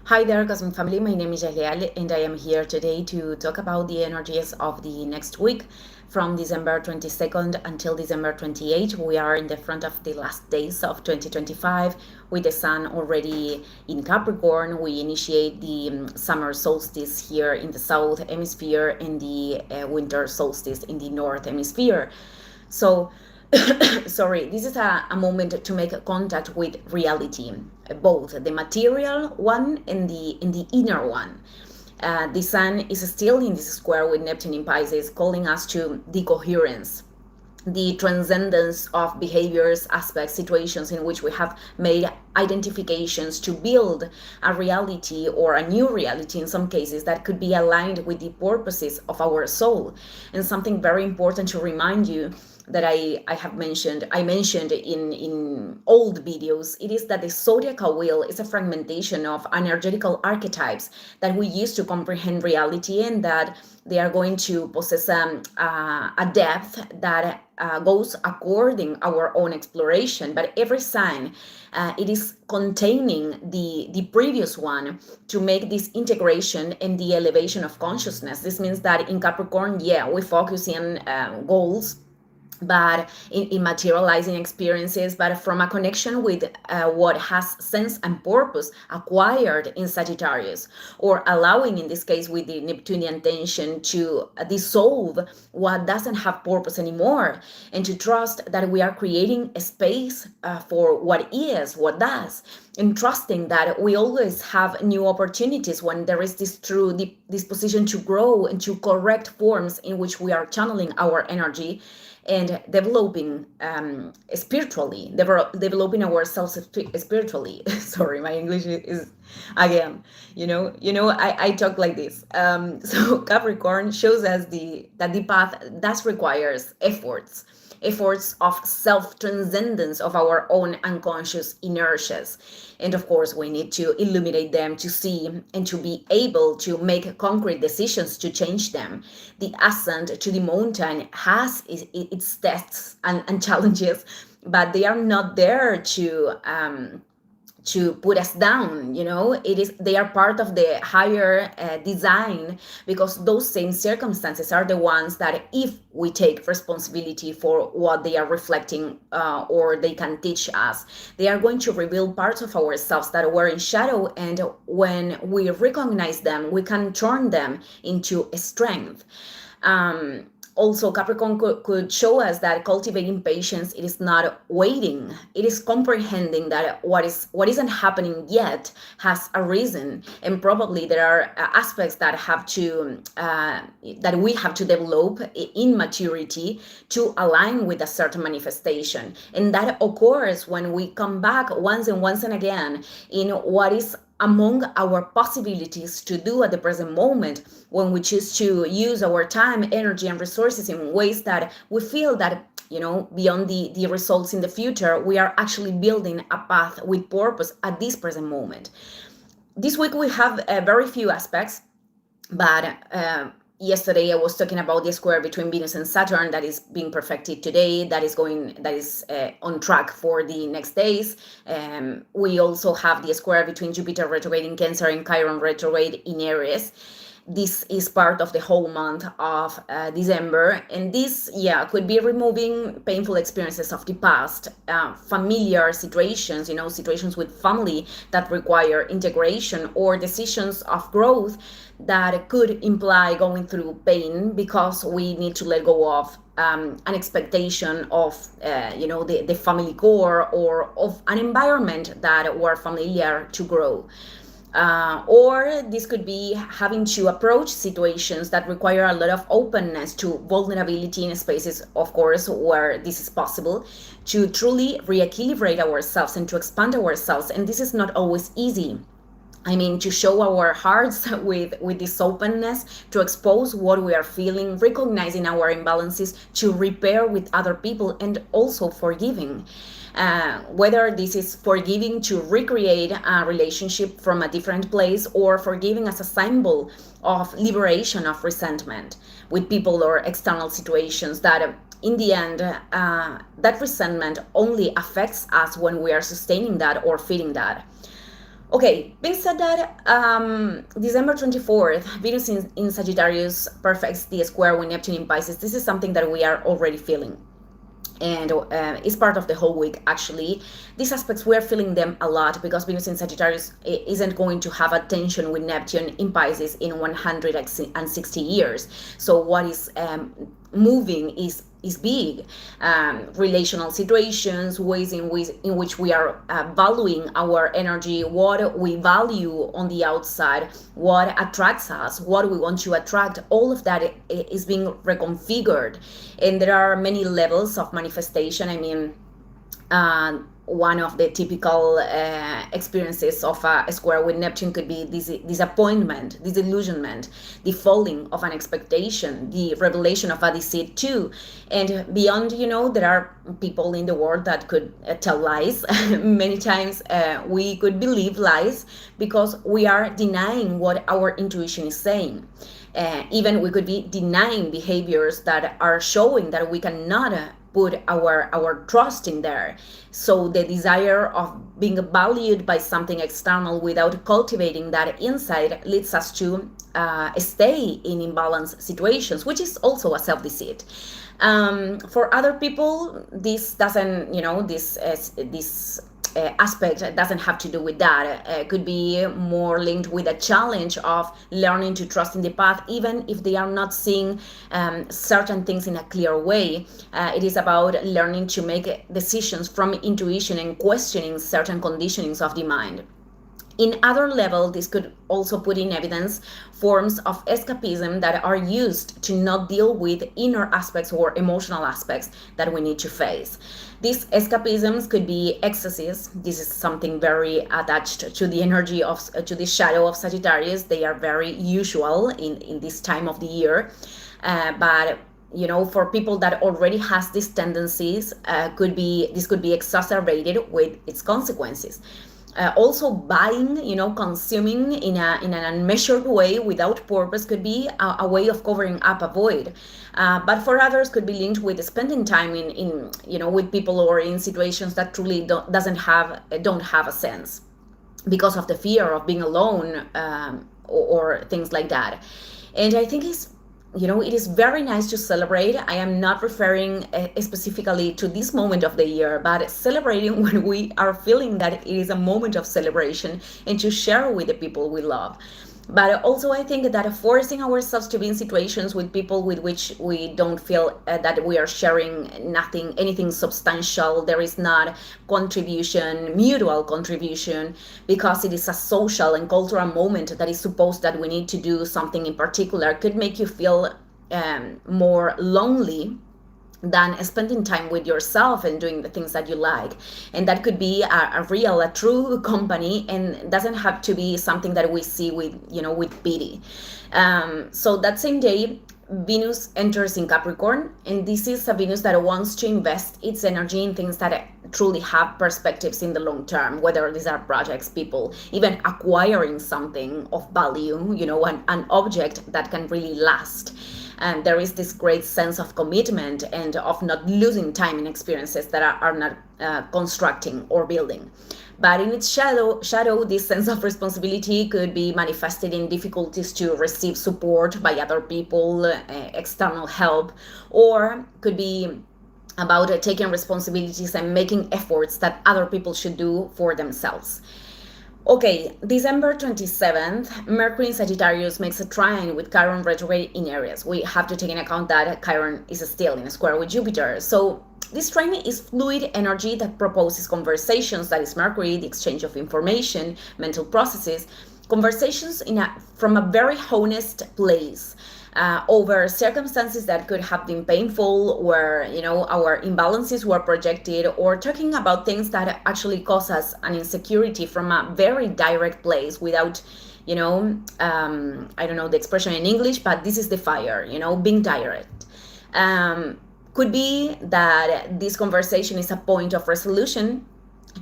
Hi there, Cosmic Family. My name is Jaleal, and I am here today to talk about the energies of the next week from December 22nd until December 28th. We are in the front of the last days of 2025 with the sun already in Capricorn. We initiate the summer solstice here in the south hemisphere and the winter solstice in the north hemisphere. So, sorry, this is a moment to make contact with reality, both the material one and the inner one. The sun is still in this square with Neptune in Pisces, calling us to the coherence, the transcendence of behaviors, aspects, situations in which we have made identifications to build a reality or a new reality in some cases that could be aligned with the purposes of our soul. And something very important to remind you that I mentioned in old videos, it is that the zodiacal wheel is a fragmentation of energetical archetypes that we use to comprehend reality, and that they are going to possess a depth that goes according our own exploration. But every sign, it is containing the previous one to make this integration and the elevation of consciousness. This means that in Capricorn, yeah, we focus in goals, but in materializing experiences, but from a connection with what has sense and purpose acquired in Sagittarius, or allowing, in this case with the Neptunian tension, to dissolve what doesn't have purpose anymore, and to trust that we are creating a space for what is, what does, and trusting that we always have new opportunities when there is this true disposition to grow and to correct forms in which we are channeling our energy and developing spiritually, developing ourselves spiritually. Sorry, my English is again, I talk like this. So Capricorn shows us that the path does requires efforts of self-transcendence of our own unconscious inertias. And of course, we need to illuminate them to see and to be able to make concrete decisions to change them. The ascent to the mountain has its tests and challenges, but they are not there to put us down. They are part of the higher design, because those same circumstances are the ones that, if we take responsibility for what they are reflecting, or they can teach us, they are going to reveal parts of ourselves that were in shadow, and when we recognize them, we can turn them into a strength. Also, Capricorn could show us that cultivating patience, it is not waiting, it is comprehending that what isn't happening yet has a reason, and probably there are aspects that we have to develop in maturity to align with a certain manifestation. And that occurs when we come back once and again in what is among our possibilities to do at the present moment, when we choose to use our time, energy, and resources in ways that we feel that, beyond the results in the future, we are actually building a path with purpose at this present moment. This week we have very few aspects, but yesterday I was talking about the square between Venus and Saturn that is being perfected today, that is on track for the next days. We also have the square between Jupiter retrograde in Cancer and Chiron retrograde in Aries. This is part of the whole month of December, and this, could be removing painful experiences of the past, familiar situations, situations with family that require integration, or decisions of growth that could imply going through pain, because we need to let go of an expectation of, the family core, or of an environment that were familiar to grow. Or this could be having to approach situations that require a lot of openness to vulnerability in spaces, of course, where this is possible, to truly re-equilibrate ourselves and to expand ourselves. And this is not always easy. To show our hearts with this openness, to expose what we are feeling, recognizing our imbalances, to repair with other people, and also forgiving. Whether this is forgiving to recreate a relationship from a different place, or forgiving as a symbol of liberation of resentment with people or external situations that, in the end, that resentment only affects us when we are sustaining that or feeding that. Okay, being said that, December 24th, Venus in Sagittarius perfects the square with Neptune in Pisces. This is something that we are already feeling, and it's part of the whole week actually. These aspects, we're feeling them a lot because Venus in Sagittarius isn't going to have a tension with Neptune in Pisces in 160 years. So what is moving is big. Relational situations, ways in which we are valuing our energy, what we value on the outside, what attracts us, what we want to attract, all of that is being reconfigured. And there are many levels of manifestation. I mean, one of the typical experiences of a square with Neptune could be disappointment, disillusionment, the falling of an expectation, the revelation of a deceit too. And beyond, there are people in the world that could tell lies. Many times we could believe lies because we are denying what our intuition is saying. Even we could be denying behaviors that are showing that we cannot put our trust in there. So the desire of being valued by something external without cultivating that inside leads us to stay in imbalanced situations, which is also a self-deceit. For other people, this doesn't, this aspect doesn't have to do with that. Could be more linked with a challenge of learning to trust in the path, even if they are not seeing certain things in a clear way. It is about learning to make decisions from intuition and questioning certain conditionings of the mind. In other level, this could also put in evidence forms of escapism that are used to not deal with inner aspects or emotional aspects that we need to face. These escapisms could be excesses. This is something very attached to the energy to the shadow of Sagittarius. They are very usual in this time of the year. But for people that already has these tendencies, this could be exacerbated with its consequences. Also buying, consuming in an unmeasured way without purpose could be a way of covering up a void. But for others could be linked with spending time in with people or in situations that truly don't have a sense because of the fear of being alone, or things like that. And I think it is very nice to celebrate. I am not referring specifically to this moment of the year, but celebrating when we are feeling that it is a moment of celebration and to share with the people we love. But also I think that forcing ourselves to be in situations with people with which we don't feel that we are sharing anything substantial, there is not mutual contribution, because it is a social and cultural moment that is supposed that we need to do something in particular, could make you feel more lonely than spending time with yourself and doing the things that you like. And that could be a true company, and doesn't have to be something that we see with pity. So that same day, Venus enters in Capricorn, and this is a Venus that wants to invest its energy in things that truly have perspectives in the long term, whether these are projects, people, even acquiring something of value, an object that can really last. And there is this great sense of commitment and of not losing time in experiences that are not constructing or building. But in its shadow, this sense of responsibility could be manifested in difficulties to receive support by other people, external help, or could be about taking responsibilities and making efforts that other people should do for themselves. Okay, December 27th, Mercury in Sagittarius makes a trine with Chiron retrograde in Aries. We have to take into account that Chiron is still in a square with Jupiter. So this trine is fluid energy that proposes conversations, that is Mercury, the exchange of information, mental processes, conversations from a very honest place. Over circumstances that could have been painful, where our imbalances were projected, or talking about things that actually cause us an insecurity from a very direct place without I don't know the expression in English, but this is the fire, being direct. Could be that this conversation is a point of resolution,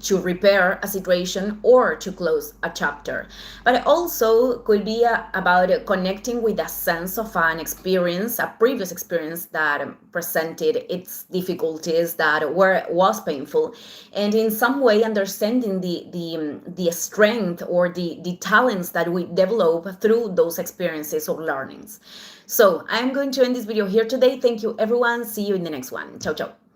to repair a situation or to close a chapter. But it also could be about connecting with a sense of an experience, a previous experience that presented its difficulties, that was painful, and in some way understanding the strength or the talents that we develop through those experiences or learnings. So I'm going to end this video here today. Thank you, everyone. See you in the next one. Ciao, ciao.